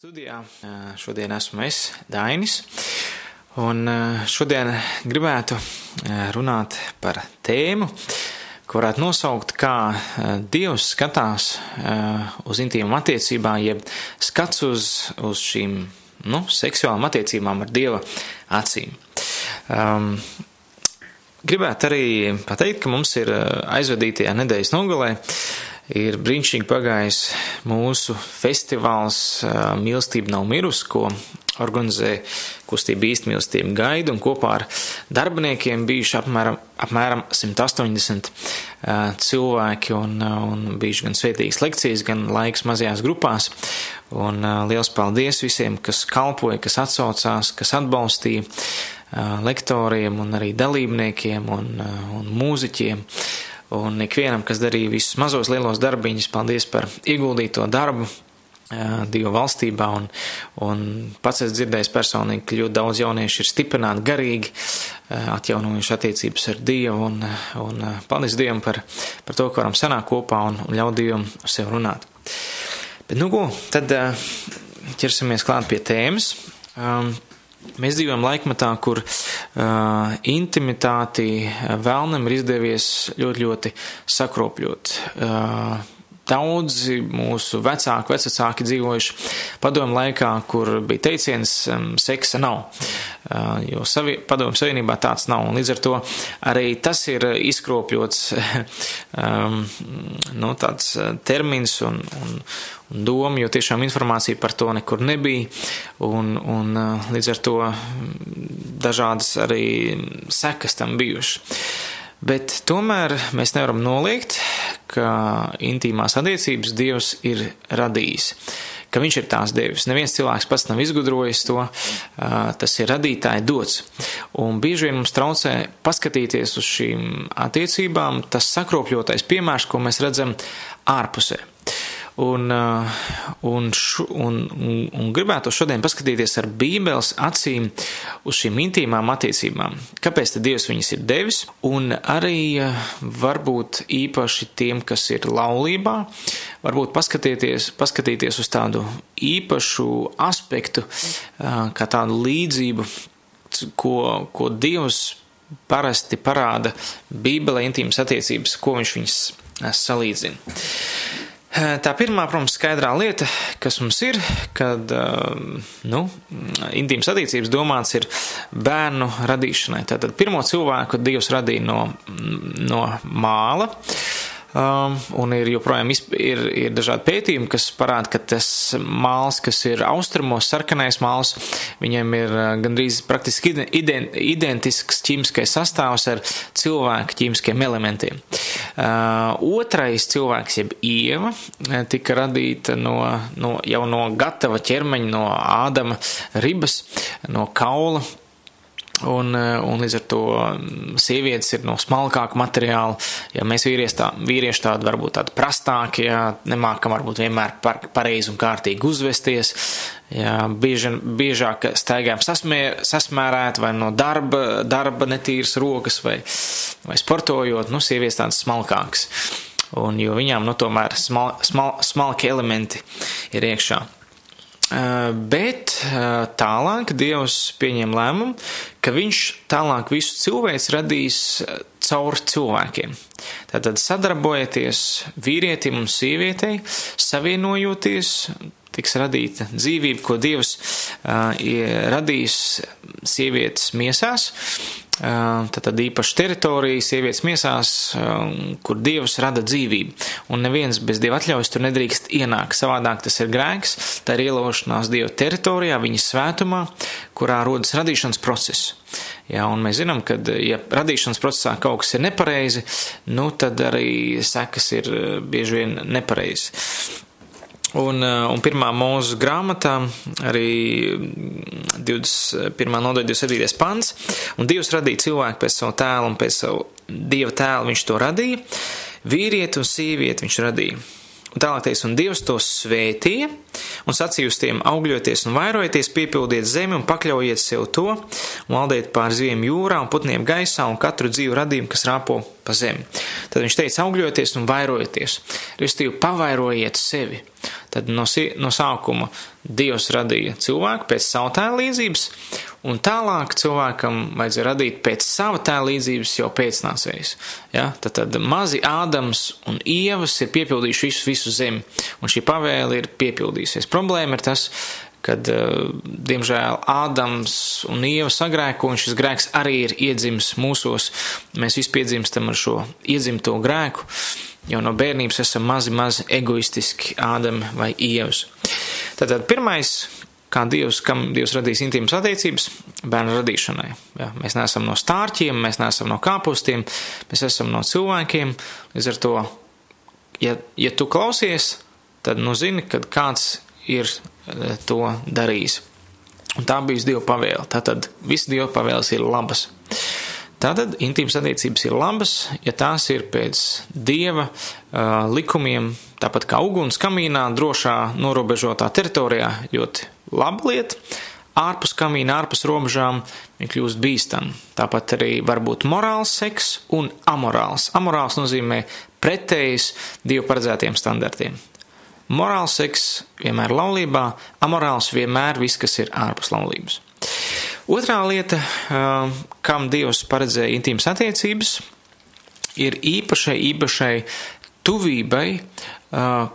Studijā šodien esmu es, Dainis, un šodien gribētu runāt par tēmu, ko varētu nosaukt, kā Dievs skatās uz intīmām attiecībām, jeb skats uz šīm seksuālām attiecībām ar Dieva acīm. Gribētu arī pateikt, ka mums ir aizvadītajā nedēļas nogalē ir brīnišķīgi pagājis mūsu festivāls Mīlestība nav mirusi, ko organizē kustība Īsta mīlestība gaida, un kopā ar darbiniekiem bijuši apmēram 180 cilvēki, un bijuši gan svētīgas lekcijas, gan laiks mazajās grupās. Un liels paldies visiem, kas kalpoja, kas atsaucās, kas atbalstīja, lektoriem un arī dalībniekiem un mūziķiem. Un ikvienam, kas darīja visus mazos lielos darbiņus, paldies par ieguldīto darbu Dieva valstībā, un pats es dzirdējis personīgi, ka ļoti daudz jaunieši ir stiprināti garīgi, atjaunojuši attiecības ar Dievu, un paldies Dievam par to, ka varam sanākt kopā un ļaut Dievam uz sevi runāt. Bet tad ķersimies klāt pie tēmas. Mēs dzīvojam laikmatā, kur intimitāti vēlnam ir izdevies ļoti, ļoti sakropļot. Daudzi mūsu vecāki dzīvojuši padomu laikā, kur bija teiciens seksa nav, jo padomu savienībā tāds nav, un līdz ar to arī tas ir izkropļots tāds termins un doma, jo tiešām informācija par to nekur nebija, un līdz ar to dažādas arī sekas tam bijušas. Bet tomēr mēs nevaram noliegt, ka intīmās attiecības Dievs ir radījis, ka viņš ir tās devis. Neviens cilvēks pats nav izgudrojis to, tas ir radītāja dots. Un bieži vien mums traucē paskatīties uz šīm attiecībām tas sakropļotais piemērs, ko mēs redzam ārpusē. Un gribētu šodien paskatīties ar Bībeles acīm uz šīm intīmām attiecībām. Kāpēc tad Dievs viņas ir devis? Un arī varbūt īpaši tiem, kas ir laulībā, varbūt paskatīties uz tādu īpašu aspektu, kā tādu līdzību, ko Dievs parasti parāda Bībelē intīmas attiecības, ko viņš viņas salīdzina. Tā pirmā, protams, skaidrā lieta, kas mums ir, kad intīmas attiecības domāts ir bērnu radīšanai. Tātad pirmo cilvēku Dievs radīja no māla, un ir joprojām ir dažādi pētījumi, kas parāda, ka tas māls, kas ir austrumos, sarkanais māls, viņam ir gandrīz praktiski identisks ķīmiskais sastāvs ar cilvēka ķīmiskiem elementiem. Otrais cilvēks, jeb Ieva, tika radīta jau no gatava ķermeņa, no Ādama ribas, no kaula. Un līdz ar to sievietes ir no smalkāka materiāla, ja mēs vīrieši tādi varbūt tādi prastāki, nemākam varbūt vienmēr pareizi un kārtīgi uzvesties, biežāk staigājam sasmērēt vai no darba netīras rokas vai sportojot, sievietes tādas smalkākas, un jo viņām tomēr smalki elementi ir iekšā. Bet tālāk Dievs pieņem lēmumu, ka viņš tālāk visu cilvēci radīs caur cilvēkiem. Tātad sadarbojoties vīrietim un sievietei, savienojoties, tiks radīta dzīvība, ko Dievs radīs sievietes miesās. Tātad īpaši teritorija sievietes miesās, kur Dievs rada dzīvību. Un neviens bez Dieva atļaujas tur nedrīkst ienākt. Savādāk tas ir grēks, tā ir ielaušanās Dieva teritorijā, viņa svētumā, kurā rodas radīšanas process. Un mēs zinām, ka ja radīšanas procesā kaut kas ir nepareizi, tad arī sekas ir bieži vien nepareizi. Un pirmā Mūzes grāmatā arī 21. nodaļa 27. pants, un Dievs radīja cilvēku pēc savu tēlu un pēc savu Dieva tēlu viņš to radīja, vīrieti un sievieti viņš radīja. Un tālāk teiks, un Dievs tos svētīja un sacīja uz tiem augļoties un vairojieties, piepildiet zemi un pakļaujiet sev to un valdiet pār zivīm jūrā un putniem gaisā un katru dzīvu radījumu, kas rāpo pa zemi. Tad viņš teica augļoties un vairojieties, respektīvi pavairojiet sevi. Tad no sākuma Dievs radīja cilvēku pēc savu tēla līdzības, un tālāk cilvēkam vajadzēja radīt pēc sava tēla līdzības jau pēcnācējus. Ja? Tad mazi Ādams un Ievas ir piepildījuši visu zemi, un šī pavēle ir piepildījusies. Problēma ir tas, kad, diemžēl, Ādams un Ieva sagrēko, un šis grēks arī ir iedzimis mūsos. Mēs visi piedzimstam ar šo iedzimto grēku, jo no bērnības esam mazi egoistiski Ādami vai Ievas. Tātad pirmais, kam Dievs radīs intīmas attiecības, bērnu radīšanai. Ja, mēs neesam no stārķiem, mēs neesam no kāpostiem, mēs esam no cilvēkiem. Līdz ar to, ja tu klausies, tad zini, kad kāds ir to darījis. Un tā bija Dieva pavēle. Tātad visas Dieva pavēles ir labas. Tātad intīmas attiecības ir labas, ja tās ir pēc Dieva likumiem, tāpat kā uguns kamīnā, drošā, norobežotā teritorijā, ļoti laba lieta. Ārpus kamīna, ārpus robežām viņi kļūst bīstami. Tāpat arī var būt morāls seks un amorāls. Amorāls nozīmē pretējs Dieva paredzētiem standartiem. Morāls seks vienmēr laulībā, amorāls vienmēr viss, kas ir ārpus laulības. Otrā lieta, kam Dievs paredzēja intīmas attiecības, ir īpašai tuvībai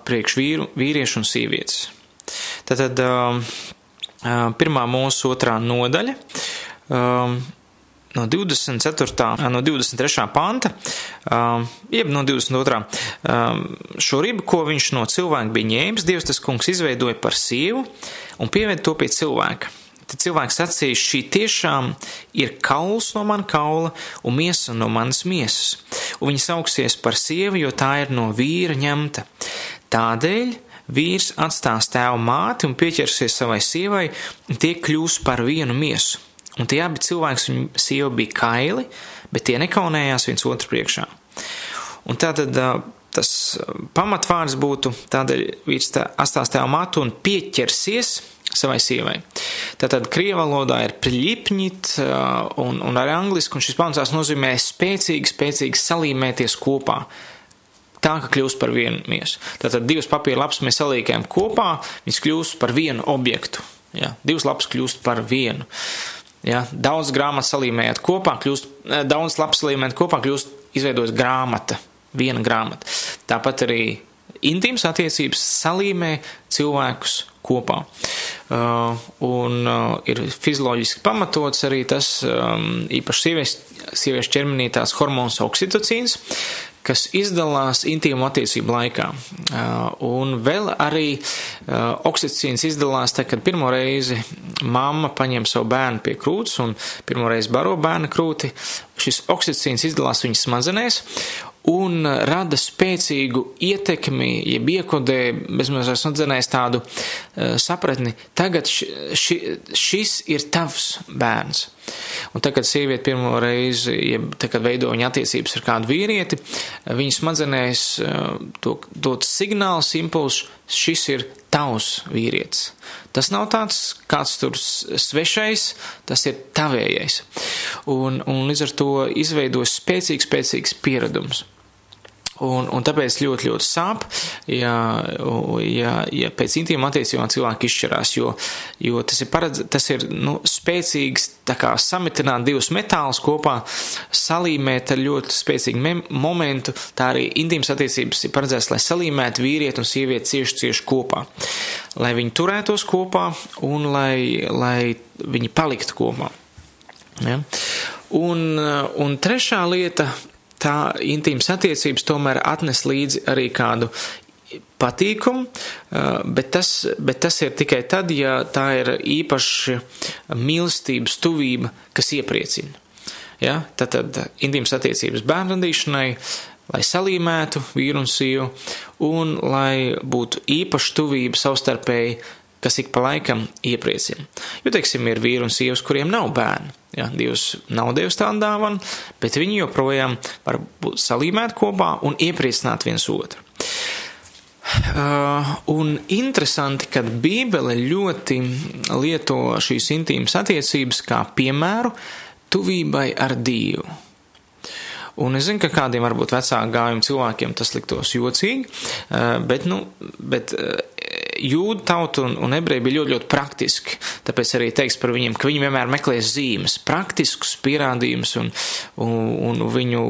priekš vīriešu un sievietes. Tātad 1. Mūsu 2. nodaļa, no 23. panta, jeb no 22. Šo ribu, ko viņš no cilvēka bija ņēmis, Dievs tas kungs izveidoja par sievu un pieveda to pie cilvēka. Tad cilvēks sacīja, šī tiešām ir kauls no mana kaula un miesa no manas miesas. Un viņa sauksies par sievu, jo tā ir no vīra ņemta. Tādēļ vīrs atstās tēvu māti un pieķersies savai sievai, un tie kļūs par vienu miesu. Un tie abi cilvēks un sieva bija kaili, bet tie nekaunējās viens otru priekšā. Un tātad tas pamatvārds būtu, tādēļ vīrs atstās tēvu mātu un pieķersies savai sievai. Tātad krievu valodā ir pļipņit un arī angliski, un šis pamatvārds nozīmē spēcīgi salīmēties kopā. Tā, ka kļūst par vienu miesu. Tātad 2 papīra lapas mēs salīkējam kopā, viņas kļūst par vienu objektu. Ja? 2 lapas kļūst par vienu. Ja? Daudz grāmatas salīmējot kopā, daudz lapas salīmējot kopā, izveidojas grāmata, viena grāmata. Tāpat arī intīmas attiecības salīmē cilvēkus kopā. Ir fizioloģiski pamatots arī tas īpaši sieviešu ķermenī tās hormons oksitocīns, kas izdalās intīmu attiecību laikā. Un vēl arī oksitocīns izdalās, kad pirmo reizi mamma paņem savu bērnu pie krūts un pirmo reizi baro bērna krūti. Šis oksitocīns izdalās viņa smadzenēs un rada spēcīgu ietekmi, jeb iekodē bezmazliet smadzenēs tādu sapratni, tagad šis ir tavs bērns. Un tad, kad sieviete pirmo reizi, kad veido viņa attiecības ar kādu vīrieti, viņa smadzenēs dot signāls, impulss, šis ir tavs vīrietis. Tas nav tāds kāds tur svešais, tas ir tavējais. Un līdz ar to izveidos spēcīgs pieredums. Un tāpēc ļoti sāp, ja pēc intīma attiecībām cilvēki izšķirās, jo tas ir spēcīgs, tā kā samitināt 2 metālus kopā, salīmēt ar ļoti spēcīgu momentu, tā arī intīmas attiecības ir paredzēts, lai salīmētu vīrieti un sievieti cieši kopā, lai viņi turētos kopā un lai viņi paliktu kopā. Ja? Un trešā lieta, tā intīmas attiecības tomēr atnes līdzi arī kādu patīkumu, bet tas ir tikai tad, ja tā ir īpaši mīlestības tuvība, kas iepriecina. Ja? Tad intīmas attiecības bērnu radīšanai, lai salīmētu vīru un sievu, un lai būtu īpaši tuvība savstarpēji, kas ik pa laikam iepriecina. Jo, teiksim, ir vīri un sievas, kuriem nav bērni. Ja, Dievs nav devis tādu dāvanu, bet viņi joprojām var būt salīmēti kopā un iepriecināt viens otru. Un interesanti, ka Bībele ļoti lieto šīs intīmas attiecības kā piemēru tuvībai ar Dievu. Un es zinu, ka kādiem varbūt vecāku gājumu cilvēkiem tas liktos jocīgi, bet jūdu tauta un ebreji bija ļoti, ļoti praktiski. Tāpēc arī teiks par viņiem, ka viņi vienmēr meklēs zīmes, praktiskus pierādījumus un viņu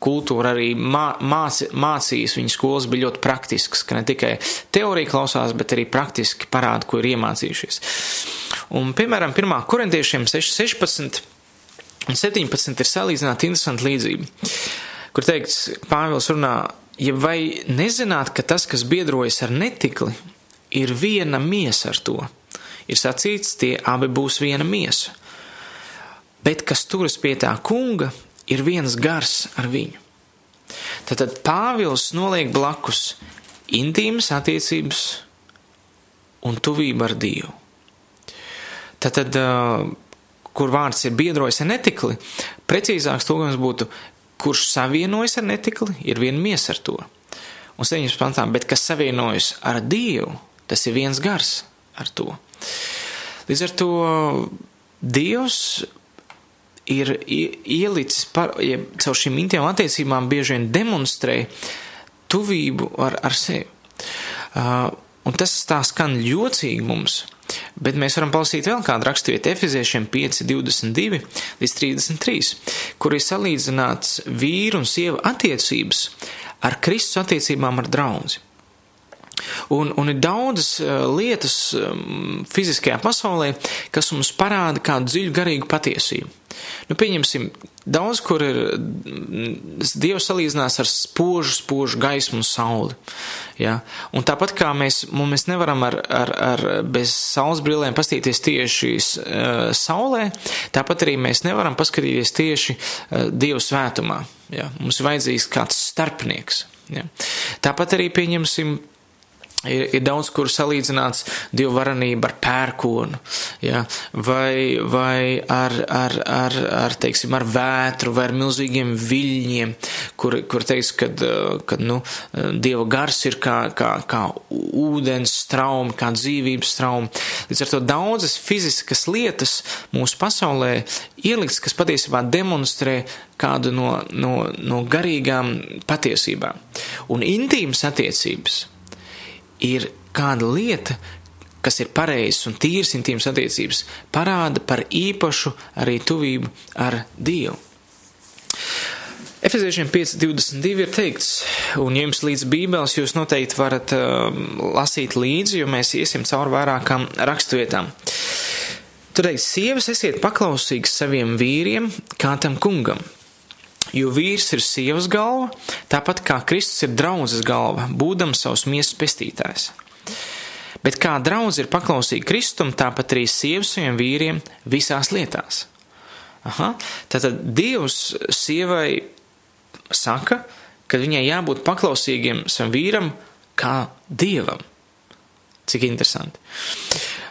kultūra arī mācīs, viņas skolas bija ļoti praktiskas, ka ne tikai teorija klausās, bet arī praktiski parāda, ko ir iemācījušies. Un, piemēram, 1. korintiešiem 6:16 un 17 ir salīdzināti interesanti līdzība, kur teikts, Pāvils runā, ja vai nezināt, ka tas, kas biedrojas ar netikli, ir viena miesa ar to. Ir sacīts, tie abi būs viena miesa. Bet, kas turas pie tā kunga, ir viens gars ar viņu. Tātad Pāvils noliek blakus intīmas attiecības un tuvību ar Dievu. Tātad, kur vārds ir biedrojas ar netikli, precīzāks tulkojums būtu, kurš savienojas ar netikli, ir viena miesa ar to. Un 7. pantā, bet kas savienojas ar Dievu, tas ir viens gars ar to. Līdz ar to Dievs ir ielicis caur šīm intīmām attiecībām bieži vien demonstrē tuvību ar sevi. Un tas tā skan ļocīgi mums, bet mēs varam palasīt vēl kādu raksturvietu Efeziešiem 5:22 līdz 33, kur ir salīdzināts vīru un sievu attiecības ar Kristus attiecībām ar draudzi. Un ir daudzas lietas fiziskajā pasaulē, kas mums parāda kādu dziļu garīgu patiesību. Nu, pieņemsim, daudz, kur ir Dievs salīdzinās ar spožu gaismu un sauli. Ja? Un tāpat kā mēs nevaram bez saules brillēm paskatīties tieši saulē, tāpat arī mēs nevaram paskatīties tieši Dieva svētumā. Ja? Mums ir vajadzīgs kāds starpnieks. Ja? Tāpat arī pieņemsim, ir daudz, kur salīdzināts Dieva varenība ar pērkonu, ja? vai teiksim, ar vētru, vai ar milzīgiem viļņiem, kur teiks, kad Dieva gars ir kā ūdens straumi, kā dzīvības straumi. Līdz ar to daudzas fiziskas lietas mūsu pasaulē ielikts, kas patiesībā demonstrē kādu no garīgām patiesībām. Un intīmas attiecības ir kāda lieta, kas ir pareizs un tīrs intīmas attiecības, parāda par īpašu arī tuvību ar Dievu. Efeziešiem 5:22 ir teikts, un ja jums līdz Bībeles jūs noteikti varat lasīt līdzi, jo mēs iesim cauri vairākām raksturvietām. Tur teiks, sievas esiet paklausīgas saviem vīriem, kā tam kungam. Jo vīrs ir sievas galva, tāpat kā Kristus ir draudzes galva, būdams savus miesas pestītājs. Bet kā draudze ir paklausīga Kristum, tāpat arī sievas saviem vīriem visās lietās. Tātad Dievs sievai saka, ka viņai jābūt paklausīgiem savam vīram kā Dievam. Cik interesanti.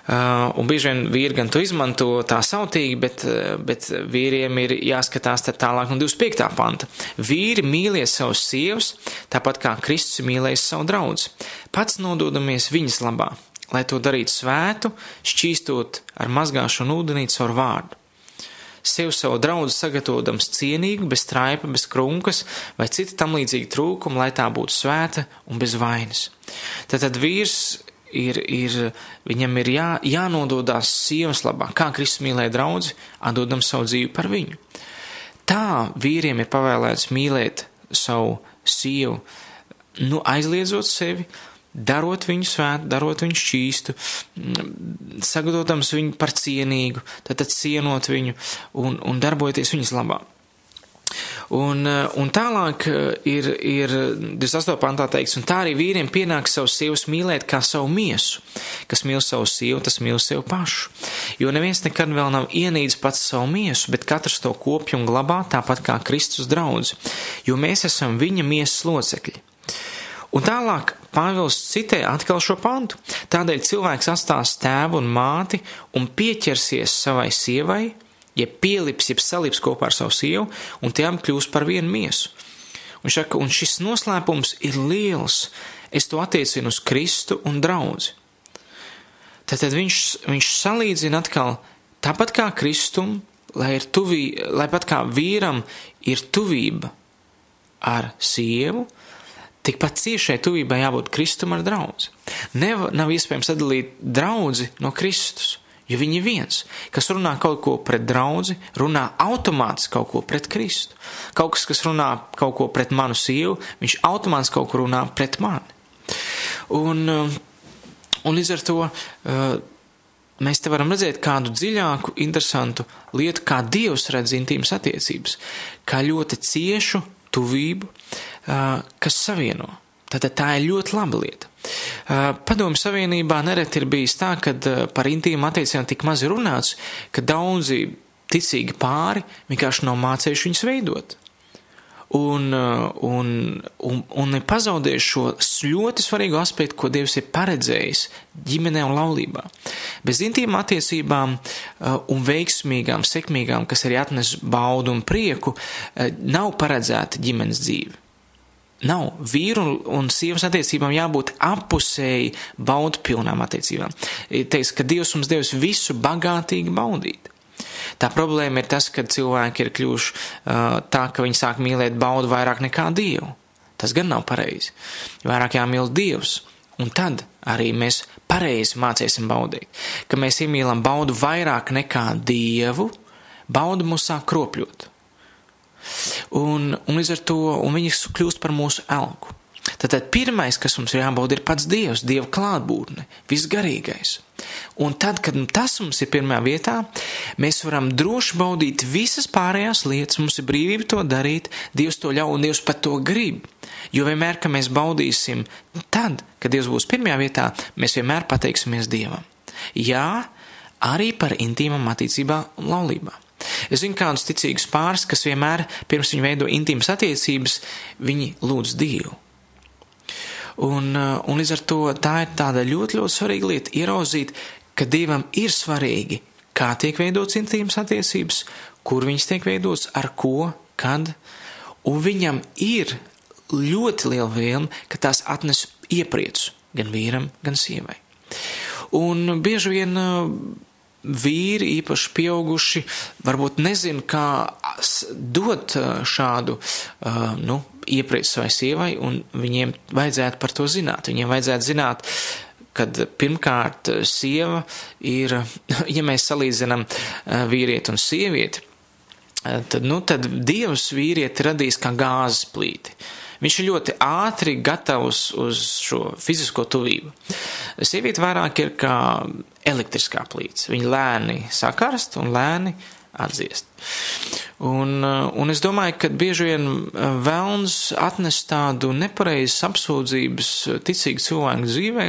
Un bieži vien vīri gan to izmanto tā sautīgi, bet vīriem ir jāskatās tālāk no 25. panta. Vīri mīlies savus sievas, tāpat kā Kristus mīlēs savu draudzi. Pats nododamies viņas labā, lai to darītu svētu, šķīstot ar mazgāšanu ūdenī caur vārdu. Sev savu draudzi sagatavotams cienīgu, bez traipa, bez krunkas vai cita tam līdzīga trūkuma, lai tā būtu svēta un bez vainas. Tātad vīrs viņam ir jānododās sievas labā, kā Kristus mīlēja draudzi, atdodam savu dzīvi par viņu. Tā vīriem ir pavēlēts mīlēt savu sievu, aizliedzot sevi, darot viņu svētu, darot viņu šķīstu, sagatavotams viņu par cienīgu, tātad cienot viņu un darbojoties viņas labā. Un tālāk ir 28. pantā teikts, un tā arī vīriem pienāks savus sievas mīlēt kā savu miesu. Kas mīl savu sievu, tas mīl sevi pašu. Jo neviens nekad vēl nav ienīdis pats savu miesu, bet katrs to kopj un glabā tāpat kā Kristus draudzi, jo mēs esam viņa miesas locekļi. Un tālāk Pāvils citē atkal šo pantu. Tādēļ cilvēks atstās tēvu un māti un pieķersies savai sievai, pielips, salips kopā ar savu sievu, un tie abi kļūs par vienu miesu. Un šaka, un šis noslēpums ir liels. Es to attiecinu uz Kristu un draudzi. Tātad viņš salīdzina atkal, tāpat kā Kristum, lai pat kā vīram ir tuvība ar sievu, tikpat ciešai tuvībai jābūt Kristum ar draudzi. Nav iespējams atdalīt draudzi no Kristus, jo viņi ir viens. Kas runā kaut ko pret draudzi, runā automātiski kaut ko pret Kristu. Kaut kas runā kaut ko pret manu sievu, viņš automātiski kaut ko runā pret mani. Un līdz ar to mēs te varam redzēt kādu dziļāku, interesantu lietu, kā Dievs redz intīmas attiecības, kā ļoti ciešu tuvību, kas savieno. Tātad tā ir ļoti laba lieta. Padomju Savienībā nereti ir bijis tā, kad par intīmu attiecībām tik maz ir runāts, ka daudzi ticīgi pāri vienkārši nav mācējuši viņus veidot. Un ir pazaudējuši šo ļoti svarīgu aspektu, ko Dievs ir paredzējis ģimenē un laulībā. Bez intīma attiecībām un veiksmīgām, sekmīgām, kas arī atnes baudu un prieku, nav paredzēta ģimenes dzīve. Nav. Vīru un sievas attiecībām jābūt appusēji baudu pilnām attiecībām. Teiks, ka Dievs mums devis visu bagātīgi baudīt. Tā problēma ir tas, ka cilvēki ir kļuvuši tā, ka viņi sāk mīlēt baudu vairāk nekā Dievu. Tas gan nav pareizi. Vairāk jāmīl Dievs, un tad arī mēs pareizi mācīsim baudīt. Ka mēs iemīlam baudu vairāk nekā Dievu, bauda mūs sāk kropļot. Un līdz ar to, un viņas kļūst par mūsu elku. Tātad pirmais, kas mums ir jābauda, ir pats Dievs, Dieva klātbūtne, visgarīgais. Un tad, kad tas mums ir pirmajā vietā, mēs varam droši baudīt visas pārējās lietas, mums ir brīvība to darīt, Dievs to ļauj un Dievs pat to grib. Jo vienmēr, ka mēs baudīsim tad, kad Dievs būs pirmajā vietā, mēs vienmēr pateiksimies Dievam. Jā, arī par intīmām attiecībām un laulībā. Es zinu kādus ticīgus pāris, kas vienmēr, pirms viņi veido intīmas attiecības, viņi lūdz Dievu. Un līdz ar to tā ir tāda ļoti, ļoti svarīga lieta ieraudzīt, ka Dievam ir svarīgi, kā tiek veidots intīmas attiecības, kur viņas tiek veidots, ar ko, kad, un viņam ir ļoti liela vēlme, ka tās atnes iepriecu gan vīram, gan sievai. Un bieži vien vīri, īpaši pieauguši, varbūt nezin, kā dot šādu, iepriecu savai sievai, un viņiem vajadzētu par to zināt. Viņiem vajadzētu zināt, kad pirmkārt sieva ir, ja mēs salīdzinām vīrieti un sievieti, tad Dievs vīrieti radīs kā gāzes plīti. Viņš ir ļoti ātri gatavs uz šo fizisko tuvību. Sieviete vairāk ir kā elektriskā plīts. Viņa lēni sakarst un lēni atdziest. Un es domāju, ka bieži vien velns atnes tādu nepareizas apsūdzības ticīgu cilvēku dzīvē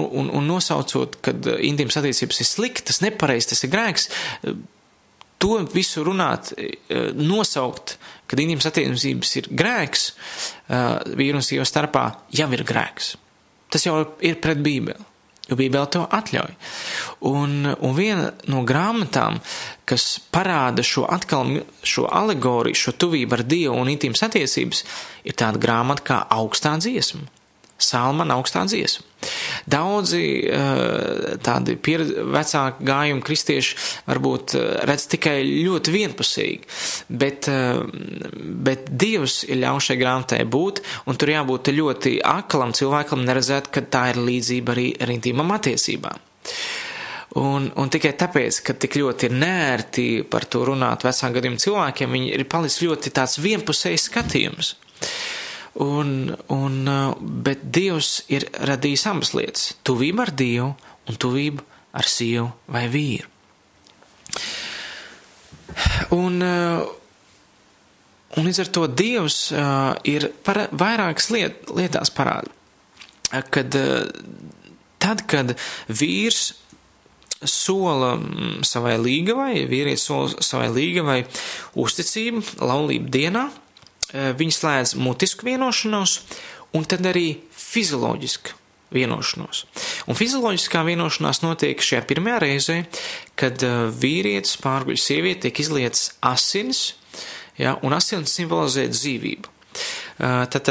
un nosaucot, kad intīmas attiecības ir sliktas, nepareizs, tas ir grēks, to visu runāt, nosaukt, kad intīmas attiecības ir grēks, vīru un sievas starpā jau ir grēks. Tas jau ir pret Bībeli, jo Bībele to atļauj. Un viena no grāmatām, kas parāda šo alegoriju, šo tuvību ar Dievu un intīmas attiecības, ir tāda grāmata kā Augstā dziesma. Salmana augstā dziesma. Daudzi tādi vecāki gājumi kristieši varbūt redz tikai ļoti vienpusīgi, bet Dievs ir ļauj šai grāmatai būt, un tur jābūt ļoti aklam cilvēkam neredzēt, ka tā ir līdzība arī ar intīmām attiecībām. Un tikai tāpēc, ka tik ļoti ir nērti par to runāt vecāku gadījumu cilvēkiem, viņi ir palicis ļoti tāds vienpusējs skatījums. Bet Dievs ir radījis abas lietas – tuvību ar Dievu un tuvību ar sievu vai vīru. Un līdz ar to Dievs ir vairākas lietās parāda, kad tad, kad vīrs sola savai līgavai, vīrietis sola savai līgavai uzticību laulību dienā, viņi slēdz mutisku vienošanos un tad arī fizioloģisku vienošanos. Un fizioloģiskā vienošanās notiek šajā pirmajā reizē, kad vīrietis pārguļ sievieti, tiek izlietas asinis, un asinis simbolizē dzīvību. Tad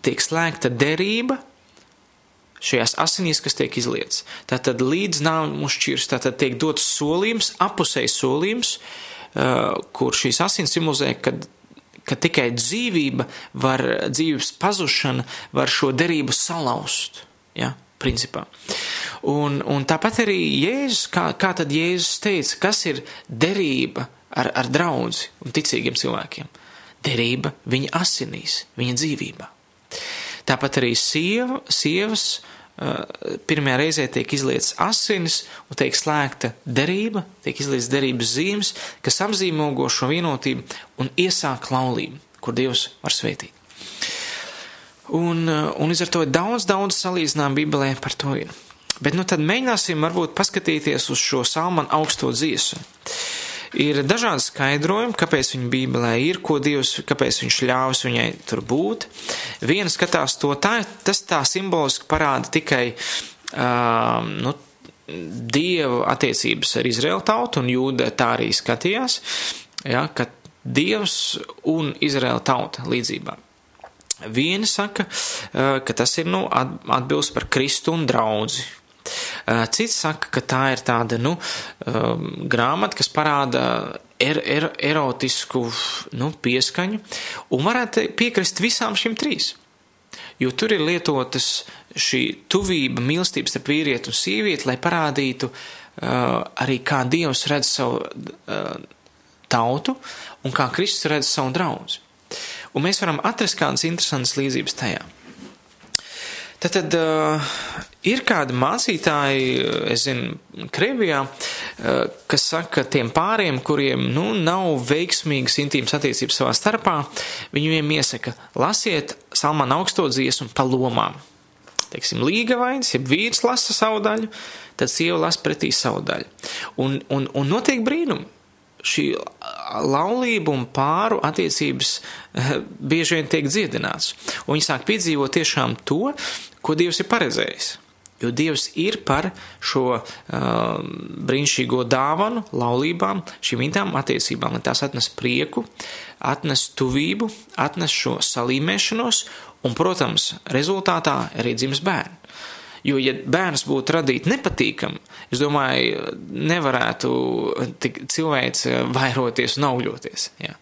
tiek slēgta derība šajās asinīs, kas tiek izlietas. Tātad līdz nāvei šķirs, tātad tiek dots solījums, apusējs solījums, kur šīs asins simbolizē, ka tikai dzīvības pazušana var šo derību salauzt, ja, principā. Un tāpat arī Jēzus, kā tad Jēzus teica, kas ir derība ar draudzi un ticīgiem cilvēkiem? Derība viņa asinīs, viņa dzīvībā. Tāpat arī sievas pirmajā reizē tiek izlietas asinis un tiek slēgta derība, tiek izlietas derības zīmes, kas apzīmogo šo vienotību un iesāk laulību, kur Dievs var svētīt. Un līdz ar to daudz salīdzinājumu Bībelē par to ir. Bet tad mēģināsim varbūt paskatīties uz šo Salmanu augsto dziesmu. Ir dažādi skaidrojumi, kāpēc viņa Bībelē ir, ko Dievs, kāpēc viņš ļāvis viņai tur būt. Viena skatās to tas tā simboliski parāda tikai Dieva attiecības ar Izraēlu tautu, un Jūda tā arī skatījās, ja, ka Dievs un Izraēla tauta līdzībā. Viena saka, ka tas ir atbilst par Kristu un draudzi. Cits saka, ka tā ir tāda grāmata, kas parāda erotisku pieskaņu, un varētu piekrist visām šīm trīs. Jo tur ir lietotas šī tuvība, mīlestība starp vīrieti un sievieti, lai parādītu arī, kā Dievs redz savu tautu un kā Kristus redz savu draudzi. Un mēs varam atrast kādas interesantas līdzības tajā. Tad ir kādi mācītāji, es zinu, Krievijā, kas saka tiem pāriem, kuriem nav veiksmīgas intīmas attiecības savā starpā, viņiem iesaka, lasiet Salmanu augsto dziesmu pa lomām. Teiksim, līgavainis, ja vīrs lasa savu daļu, tad sieva lasa pretī savu daļu. Un notiek brīnumi. Šī laulība un pāru attiecības bieži vien tiek dziedināts. Un viņi sāk piedzīvot tiešām to, ko Dievs ir paredzējis. Jo Dievs ir par šo brīnišķīgo dāvanu, laulībām, šīm intām attiecībām, lai tās atnes prieku, atnes tuvību, atnes šo salīmēšanos un, protams, rezultātā arī dzims bērni. Jo, ja bērns būtu radīt nepatīkam, es domāju, nevarētu cilvēks vairoties un augļoties. Ja.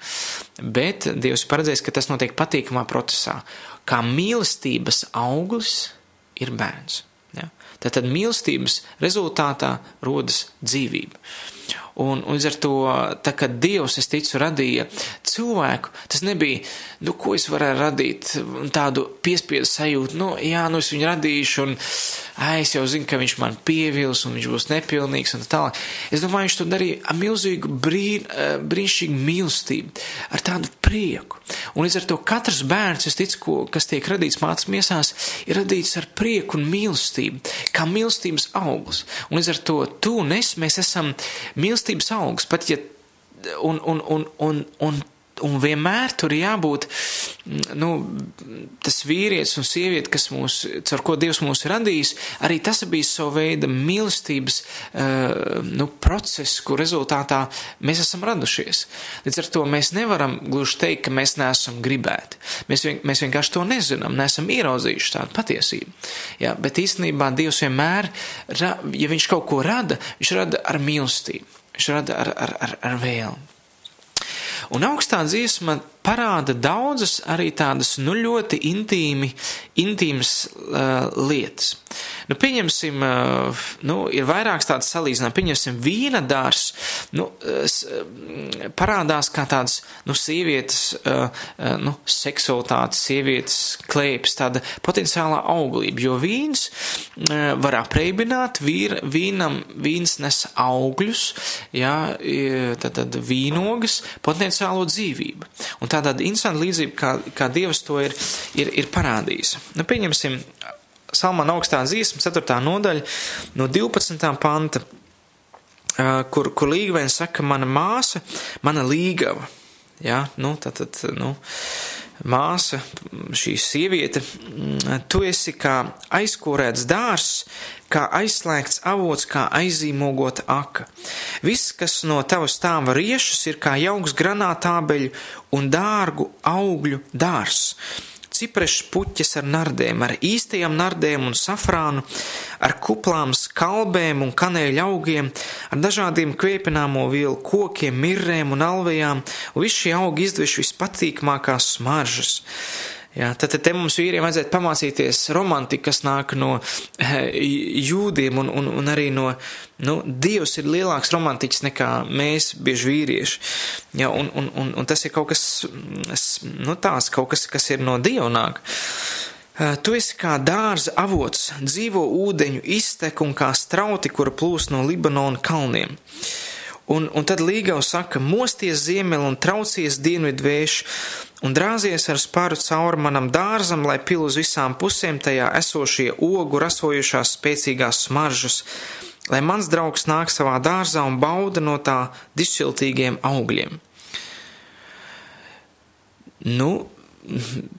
Bet Dievs paredzējis, ka tas notiek patīkamā procesā. Kā mīlestības auglis ir bērns. Ja. Tad mīlestības rezultātā rodas dzīvība. Un līdz ar to, tā kā Dievs, es ticu, radīja cilvēku, tas nebija, ko es varēju radīt, tādu piespiedu sajūtu, es viņu radīšu, un es jau zinu, ka viņš man pievils, un viņš būs nepilnīgs, un tā tālāk. Es domāju, viņš to darīja ar milzīgu brīnišķīgu mīlestību, ar tādu prieku. Un līdz ar to katrs bērns, es ticu, kas tiek radīts mācas miesās, ir radīts ar prieku un mīlestību, kā mīlestības auglis. Un līdz ar to mēs esam mīlestības augsts, pat ja, un vienmēr tur jābūt, tas vīrietis un sieviete, kas caur ko Dievs mūs ir radījis, arī tas bija savu veidu mīlestības, process, kur rezultātā mēs esam radušies. Līdz ar to mēs nevaram gluži teikt, ka mēs neesam gribēti. Mēs vienkārši to nezinām, neesam ieraudzījuši tādu patiesību. Ja, bet īstenībā Dievs vienmēr, ja viņš kaut ko rada, viņš rada ar mīlestību. Viņš rada ar vēlmi. Un augstā dziesma parāda daudzas arī tādas ļoti intīmas lietas. Pieņemsim, ir vairāks tāds salīdzinājums. Pieņemsim, vīna dārs, parādās kā tāds, sievietes, seksualitātes, sievietes klēpes, tāda potenciālā auglība, jo vīns var apreibināt, vīns nes augļus, ja, tad vīnogas, potenciālo dzīvību. Un tāda interesanta līdzība, kā Dievs to ir parādījis. Pieņemsim, Salmana augstā dziesma, 4. nodaļa, no 12. panta, kur līgavainis saka, mana māsa, mana līgava. Ja, māsa, šī sieviete, tu esi kā aizkorēts dārs, kā aizslēgts avots, kā aizīmogota aka. Viss, kas no tava stāva riešas, ir kā jauks granātābeļu un dārgu augļu dārs. ciprešu puķes ar nardēm, ar īstajām nardēm un safrānu, ar kuplām skalbēm un kanēļa augiem, ar dažādiem kvēpināmo vielu kokiem, mirrēm un alvejām, un visi šie augi izdveši vispatīkamākās smaržas. Jā, tad te mums vīriem vajadzētu pamācīties romantika, kas nāk no jūdiem un arī no, Dievs ir lielāks romantiķis nekā mēs bieži vīrieši. Jā, un tas ir kaut kas, kaut kas, kas ir no Dieva nāk. Tu esi kā dārza avots, dzīvo ūdeņu iztek un kā strauti, kura plūst no Libanona kalniem. Un tad Līgavs saka, mosties ziemeli un traucies dienvidu vējš, un drāzies ar sparu cauri manam dārzam, lai pil uz visām pusēm tajā esošie ogu rasojušās spēcīgās smaržas, lai mans draugs nāk savā dārzā un bauda no tā dišķiltīgiem augļiem.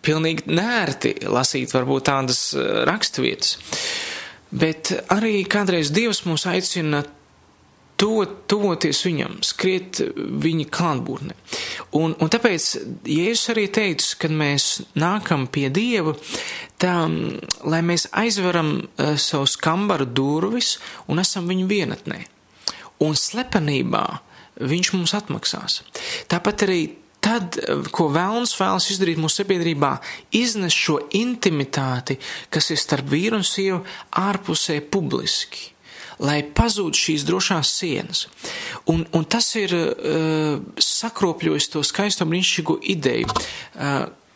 Pilnīgi nērti lasīt varbūt tādas raksturvietas, bet arī kādreiz Dievs mūs aicina tuvoties viņam, skriet viņa klātbūtnē. Un tāpēc Jēzus arī teica, kad mēs nākam pie Dieva, tā, lai mēs aizveram savus kambaru durvis un esam viņu vienatnē. Un slepenībā viņš mums atmaksās. Tāpat arī tad, ko vēlns vēlas izdarīt mūsu sabiedrībā, iznes šo intimitāti, kas ir starp vīru un sievu ārpusē publiski, lai pazūd šīs drošās sienas. Un tas ir sakropļojis to skaisto brīnišķīgo ideju,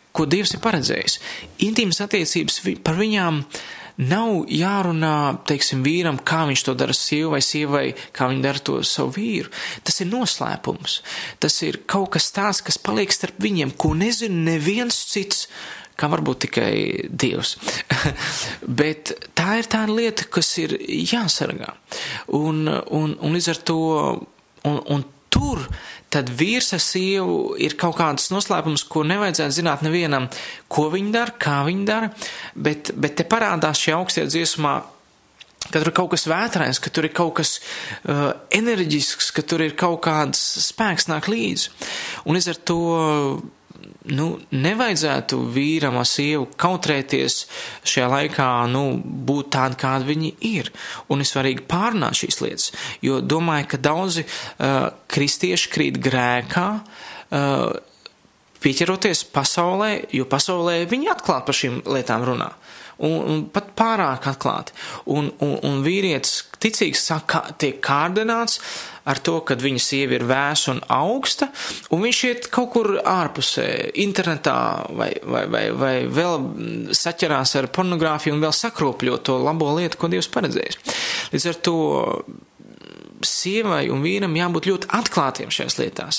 ko Dievs ir paredzējis. Intīmas attiecības par viņām nav jārunā, vīram, kā viņš to dara sievu vai sievai, kā viņi dara to savu vīru. Tas ir noslēpums. Tas ir kaut kas tāds, kas paliek starp viņiem, ko nezina neviens cits, kā varbūt tikai Dievs. Bet tā ir tā lieta, kas ir jāsargā. Un līdz ar to, un tur tad vīrs ar sievu ir kaut kāds noslēpums, ko nevajadzētu zināt nevienam, ko viņi dara, kā viņi dara, bet te parādās šajā augstajā dziesmā, ka tur ir kaut kas vētrains, ka tur ir kaut kas enerģisks, ka tur ir kaut kāds spēks nāk līdzi. Un līdz ar to nevajadzētu vīram ar sievu kautrēties šajā laikā, būt tādi, kādi viņi ir. Un ir svarīgi pārnāt šīs lietas, jo domāju, ka daudzi kristieši krīt grēkā, pieķeroties pasaulē, jo pasaulē viņi atklāt par šīm lietām runā. Un pat pārāk atklāti. Un vīrietis ticīgs tiek kārdināts ar to, kad viņa sieva ir vēsa un augsta, un viņš iet kaut kur ārpusē, internetā vai vēl saķerās ar pornogrāfiju un vēl sakropļo to labo lietu, ko Dievs paredzējis. Līdz ar to sievai un vīram jābūt ļoti atklātiem šajās lietās.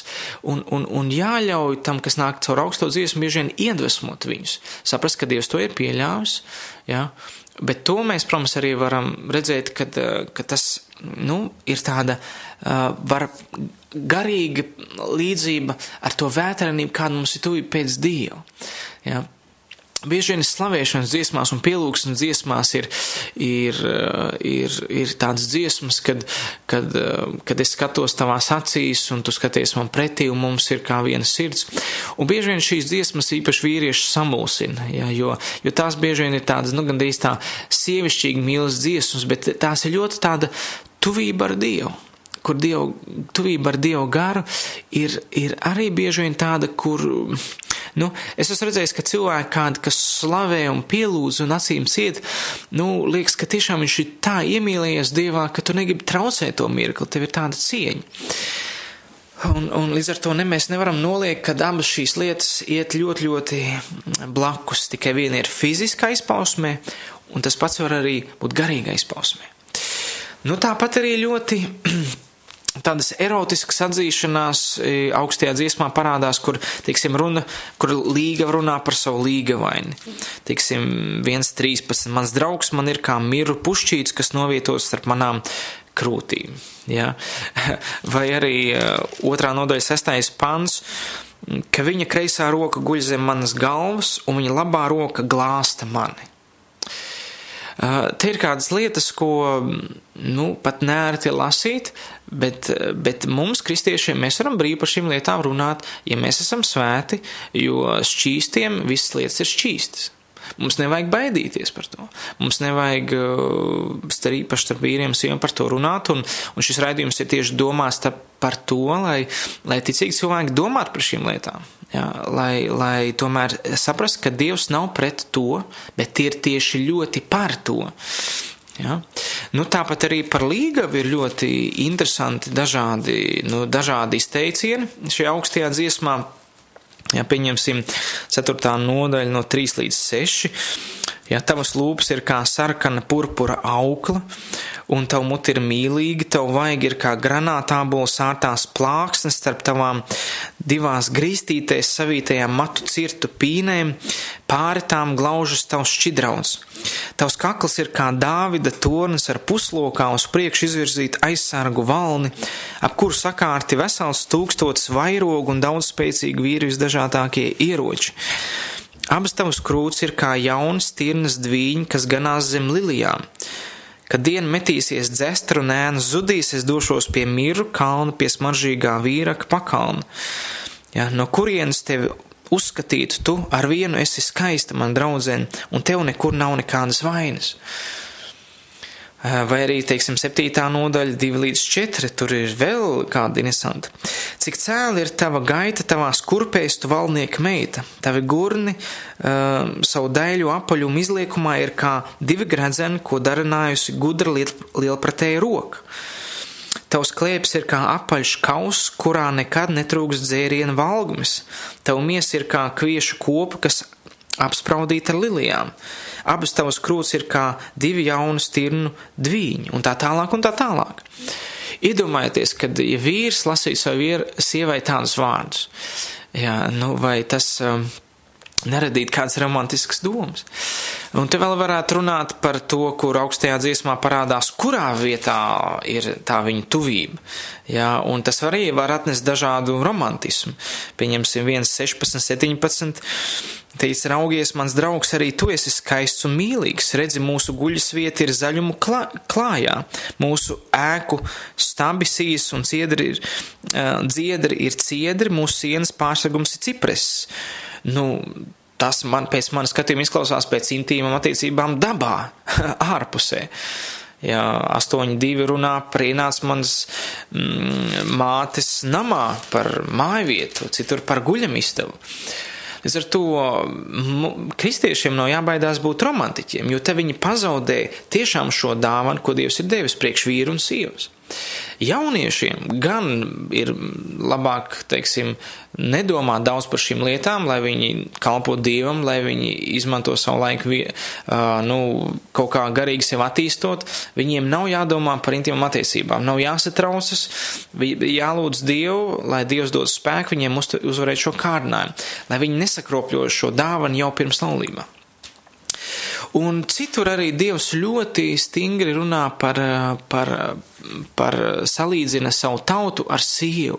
Un jāļauj tam, kas nāk caur augsto dziesmu, bieži vien iedvesmot viņus. Saprast, ka Dievs to ir pieļāvis, jā. Bet to mēs, protams, arī varam redzēt, ka tas, ir tāda garīga līdzība ar to vētrenību, kāda mums ir tuvība pēc Dieva, jā. Bieži vien slavēšanas dziesmās un pielūgsmes dziesmās ir tādas dziesmas, kad es skatos tavās acīs un tu skaties man pretī un mums ir kā viena sirds. Un bieži vien šīs dziesmas īpaši vīrieši samulsina, ja, jo tās bieži vien ir tādas, gandrīz tā sievišķīgi mīlas dziesmas, bet tās ir ļoti tāda tuvība ar Dievu. Kur tuvība ar Dievu garu ir arī bieži vien tāda, kur, es esmu redzējis, ka cilvēki kādi, kas slavē un pielūdz un acīm ciet, liekas, ka tiešām viņš ir tā iemīlējies Dievā, ka tu negribi traucēt to mirkli, tev ir tāda cieņa. Un līdz ar to mēs nevaram noliekt, ka abas šīs lietas iet ļoti, ļoti blakus. Tikai viena ir fiziskā izpausmē, un tas pats var arī būt garīgā izpausmē. Tāpat arī ļoti tādas erotiskas atzīšanās augstajā dziesmā parādās, kur Līgava runā par savu līgavaini. 1.13. Mans draugs man ir kā miru pušķīts, kas novietots starp manām krūtīm. Ja? Vai arī 2. nodaļa 6. pants, ka viņa kreisā roka guļ zem manas galvas un viņa labā roka glāsta mani. Te ir kādas lietas, ko, pat nērti lasīt, bet mums, kristiešiem, mēs varam brīvi par šīm lietām runāt, ja mēs esam svēti, jo šķīstiem visas lietas ir šķīstas. Mums nevajag baidīties par to. Mums nevajag īpaši starp vīriem un sievām par to runāt, un šis raidījums ir tieši domās par to, lai ticīgi cilvēki domātu par šīm lietām. Jā, lai tomēr saprast, ka Dievs nav pret to, bet ir tieši ļoti par to. Ja? Tāpat arī par līgavu ir ļoti interesanti dažādi izteicieni šajā augstajā dziesmā. Ja, pieņemsim 4. nodaļa no 3 līdz 6. Ja, tavas lūpas ir kā sarkana purpura aukla, un tavu muti ir mīlīga, tavu vaigi ir kā granātābola sārtās plāksnes starp tavām divās grīstītēs savītajām matu cirtu pīnēm, pāri tām glaužas tavs šķidrauns. Tavs kakls ir kā Dāvida tornis ar puslokā uz priekšu izvirzīt aizsargu valni, ap kuru sakārti vesels 1000 vairogu un daudz spēcīgi vīri visdažādākie ieroči. Abas tavas krūts ir kā jaunas tirnas dvīņi, kas ganās zem lilijām. Kad diena metīsies dzestru un ēnas zudīs, es došos pie Miru kalna, pie smaržīgā vīraka pakalna. Ja, no kurienes tevi uzskatītu, tu ar vienu esi skaista, man draudzene, un tev nekur nav nekādas vainas. Vai arī, 7. nodaļa 2 līdz 4, tur ir vēl kāda interesanta. Cik cēli ir tava gaita tavās kurpēs, tu valnieka meita. Tavi gurni savu daļu apaļumu izliekumā ir kā 2 gredzeni, ko darinājusi gudra lielpratēja roka. Tavs klēpis ir kā apaļš kauss, kurā nekad netrūks dzēriena valgumis. Tavu miesa ir kā kviešu kopa, kas apspraudīta ar lilijām. Abas tavas krūts ir kā 2 jaunu stirnu dvīņi, un tā tālāk, un tā tālāk. Iedomājieties, kad ja vīrs lasīja savu sievai tādus vārdus, vai tas neradīt kādas romantiskas domas. Un te vēl varētu runāt par to, kur augstajā dziesmā parādās, kurā vietā ir tā viņa tuvība. Ja, un tas arī var atnest dažādu romantismu. Pieņemsim 1, 16, 17. Teic, raugies, mans draugs, arī tu esi skaists un mīlīgs. Redzi, mūsu guļas vieta ir zaļumu klājā. Mūsu ēku stabi sīs un dziedri ir ciedri, mūsu sienas pārsegums ir cipreses. Tas pēc manas skatījuma izklausās pēc intīmām attiecībām dabā, ārpusē. Ja 8.2 runā par ienāc manas mātes namā, par mājvietu, citur par guļamistabu. Līdz ar to kristiešiem nav jābaidās būt romantiķiem, jo te viņi pazaudē tiešām šo dāvanu, ko Dievs ir devis priekš vīru un sievas. Jauniešiem gan ir labāk, nedomāt daudz par šīm lietām, lai viņi kalpo Dievam, lai viņi izmanto savu laiku, kaut kā garīgi sev attīstot. Viņiem nav jādomā par intīmām attiecībām, nav jāsatraucas, jālūdz Dievu, lai Dievs dod spēku viņiem uzvarēt šo kārdinājumu, lai viņi nesakropļo šo dāvanu jau pirms laulībā. Un citur arī Dievs ļoti stingri runā par salīdzina savu tautu ar sievu.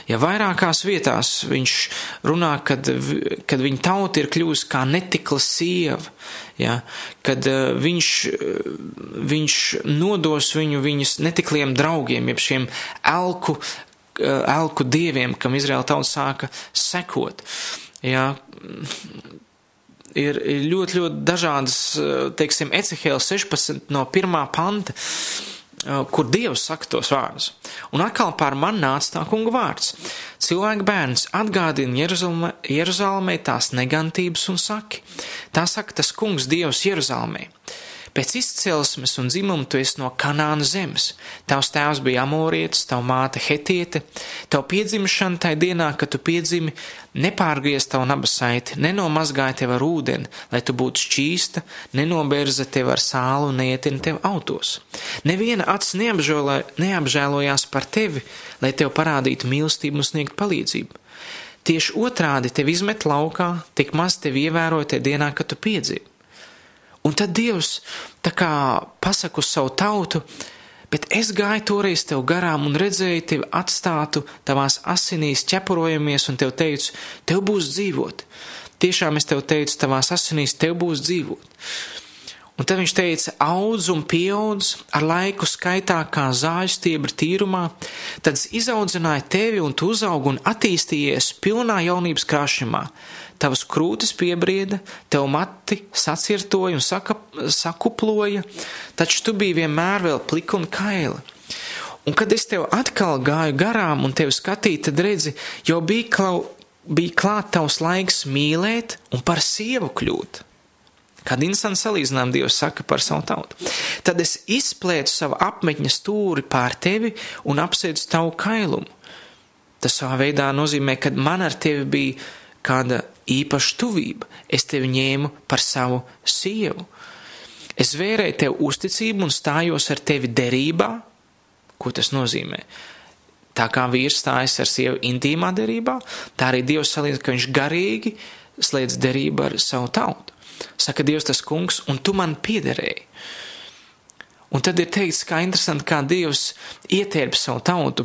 Ja vairākās vietās viņš runā, kad viņa tauta ir kļuvusi kā netikla sieva, ja, kad viņš nodos viņas netikliem draugiem, jeb šiem elku dieviem, kam Izraēla tauta sāka sekot. Ja, ir ļoti, ļoti dažādas, Ecehēla 16 no 1. panta, kur Dievs saka tos vārdus. Un atkal pār man nāca tā kunga vārds. Cilvēka bērns atgādina Jeruzalemē tās negantības un saki. Tā saka tas kungs Dievs Jeruzalemē. Pēc izcelsmes un dzimuma tu esi no Kanāna zemes. Tavs tēvs bija amorietis, tava māte hetiete. Tavu piedzimšana tai dienā, kad tu piedzimi, nepārgriez tavu nabasaiti, nenomazgāja tev ar ūdeni, lai tu būtu šķīsta, nenobērza tev ar sālu un neietina tev autos. Neviena acis neapžēlojās par tevi, lai tev parādītu mīlestību un sniegt palīdzību. Tieši otrādi tev izmet laukā, tik maz tevi ievēroja tajā dienā, kad tu piedzimi. Un tad Dievs tā kā pasaka uz savu tautu, bet es gāju toreiz tev garām un redzēju tevi atstātu tavās asinīs ķepurojamies un tev teicu, tev būs dzīvot. Tiešām es tev teicu, tavās asinīs tev būs dzīvot. Un tad viņš teica, audz un pieaudz, ar laiku skaitā kā zāļu stiebra tīrumā, tad es izaudzināju tevi un tu uzaug un attīstījies pilnā jaunības krāšņumā. Tavas krūtis piebrieda, tev mati sacirtoja un sakuploja, taču tu biji vienmēr vēl plika un kaila. Un kad es tev atkal gāju garām un tevi skatīju, tad redzi, jau bija klāt tavs laiks mīlēt un par sievu kļūt. Kāda interesanta salīdzinājuma Dievs saka par savu tautu. Tad es izplētu savu apmetņa stūri pār tevi un apsēdu tavu kailumu. Tas savā veidā nozīmē, ka man ar tevi bija kāda īpaša tuvība. Es tevi ņēmu par savu sievu. Es vērēju tev uzticību un stājos ar tevi derībā. Ko tas nozīmē? Tā kā vīrs stājas ar sievu intīmā derībā, tā arī Dievs salīdzina, ka viņš garīgi slēdz derību ar savu tautu. Saka Dievs tas kungs, un tu man piederēji. Un tad ir teikts, kā interesanti, kā Dievs ietērp savu tautu.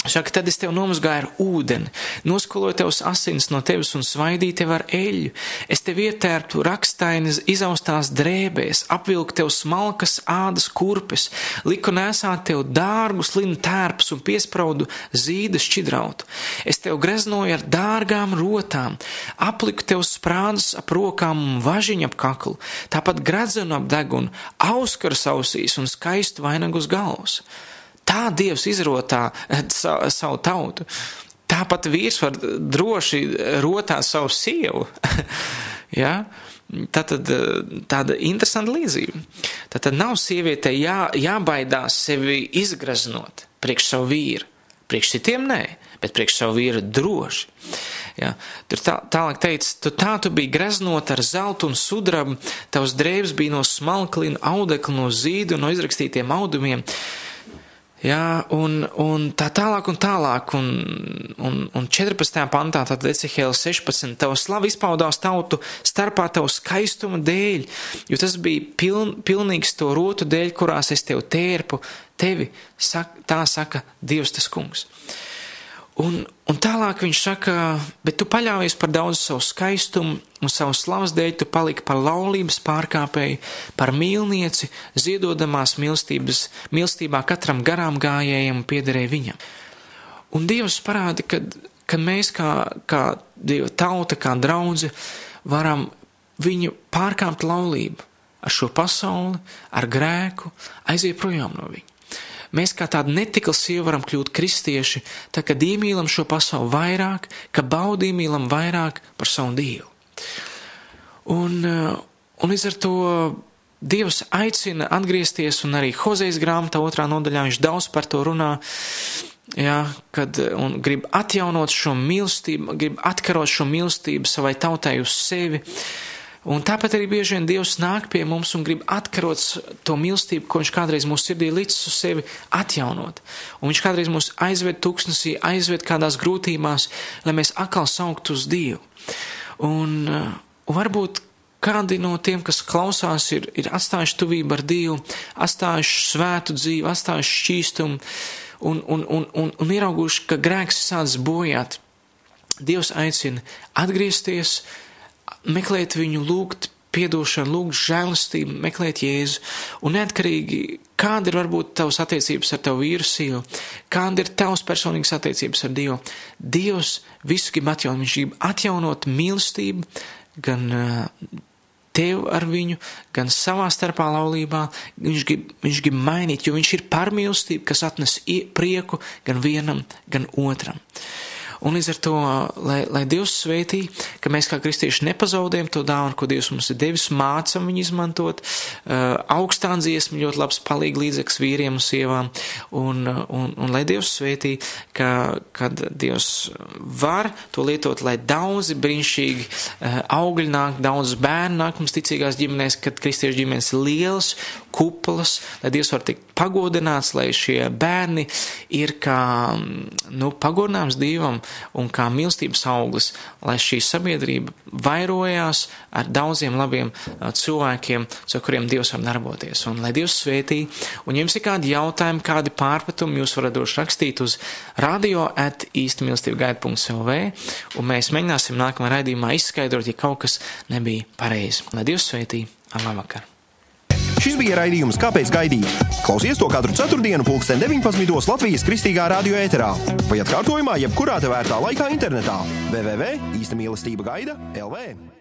Saka, tad es tev nomazgāju ar ūdeni, noskoloju tevs asins no tevis un svaidīju tev ar eļļu. Es tev ietērpu rakstainas izaustās drēbēs, apvilku tev smalkas ādas kurpes, liku nesāt tev dārgus linu tērpus un piespraudu zīda šķidrautu. Es tev greznoju ar dārgām rotām, apliku tev sprādus ap rokām un važiņu ap kaklu, tāpat gredzenu ap degunu, auskaras ausīs un skaistu vainagu uz galvas. Tā Dievs izrotā savu tautu. Tāpat vīrs var droši rotāt savu sievu. Ja? Tātad tāda interesanta līdzība. Tātad nav sievietei jābaidās sevi izgraznot priekš savu vīru. Priekš citiem nē, bet priekš savu vīru droši. Ja? Tur tālāk teica, tu biji greznot ar zeltu un sudrabu, tavs drēbes bija no smalklina, audekla, no zīdu un no izrakstītiem audumiem. Jā, un tā tālāk, un 14. pantā, tātad Ecehēla 16, tavu slavu izpaudās tautu starpā tavu skaistuma dēļ, jo tas bija pilnīgs to rotu dēļ, kurās es tev tērpu, tā saka Dievs tas kungs. Un tālāk viņš saka, bet tu paļāvies par daudz savu skaistumu un savu slavas dēļ tu paliki par laulības pārkāpēju, par mīlnieci, ziedodamās mīlestībā katram garām gājējam un piederēja viņam. Un Dievs parāda, ka mēs kā Dieva tauta, kā draudze, varam viņu pārkāpt laulību ar šo pasauli, ar grēku, aiziet projām no viņa. Mēs kā tādi netikli sievi varam kļūt kristieši, tā kad iemīlam šo pasauli vairāk, ka baudi iemīlam vairāk par savu Dievu. Un līdz ar to Dievs aicina atgriezties, un arī Hozejas grāmatā 2. nodaļā viņš daudz par to runā, ja, un grib atjaunot šo mīlestību, grib atkarot šo mīlestību savai tautai uz sevi. Un tāpat arī bieži vien Dievs nāk pie mums un grib atkarot to mīlestību, ko viņš kādreiz mūsu sirdī licis uz sevi atjaunot. Un viņš kādreiz mūs aizved tuksnesī, aizved kādās grūtībās, lai mēs atkal sauktu uz Dievu. Un varbūt kādi no tiem, kas klausās, ir atstājuši tuvību ar Dievu, atstājuši svētu dzīvi, atstājuši šķīstumu un ierauguši, ka grēks sācis bojāt. Dievs aicina atgriezties, meklēt viņu, lūgt piedošanu, lūgt žēlastību, meklēt Jēzu. Un neatkarīgi, kāda ir varbūt tavas attiecības ar tavu vīru sievu, kāda ir tavas personīgas attiecības ar Dievu. Dievs visu grib atjaunot, viņš grib atjaunot mīlestību, gan tev ar viņu, gan savā starpā laulībā. Viņš grib mainīt, jo viņš ir par mīlestību, kas atnes prieku gan vienam, gan otram. Un līdz ar to, lai Dievs svētī, ka mēs kā kristieši nepazaudējam to dāvanu, ko Dievs mums ir devis, mācam viņu izmantot. Augstā dziesma ļoti labs palīg līdzeklis vīriem un sievām. Un lai Dievs svētī, kad Dievs var to lietot, lai daudzi brīnišķīgi augļi nāk, daudz bērnu nāk mums ticīgās ģimenēs, kad kristiešu ģimenes ir lielas, kuplas, lai Dievs var tikt pagodināts, lai šie bērni ir kā pagodināms Dievam un kā mīlestības auglis, lai šī sabiedrība vairojās ar daudziem labiem cilvēkiem, ar kuriem Dievs var darboties. Un lai Dievs svētī, un jums ir kādi jautājumi, kādi pārpratumi, jūs varat droši rakstīt uz radio@īstamīlestība.lv, un mēs mēģināsim nākamajā raidījumā izskaidrot, ja kaut kas nebija pareizi. Lai Dievs svētī, labvakar! Šis bija raidījums Kāpēc gaidīt? Klausies to katru ceturtdienu 19:00 Latvijas kristīgā radio ēterā. Vai atkārtojumā jebkurā tev vērtā laikā internetā www.īstamīlestība gaida LV.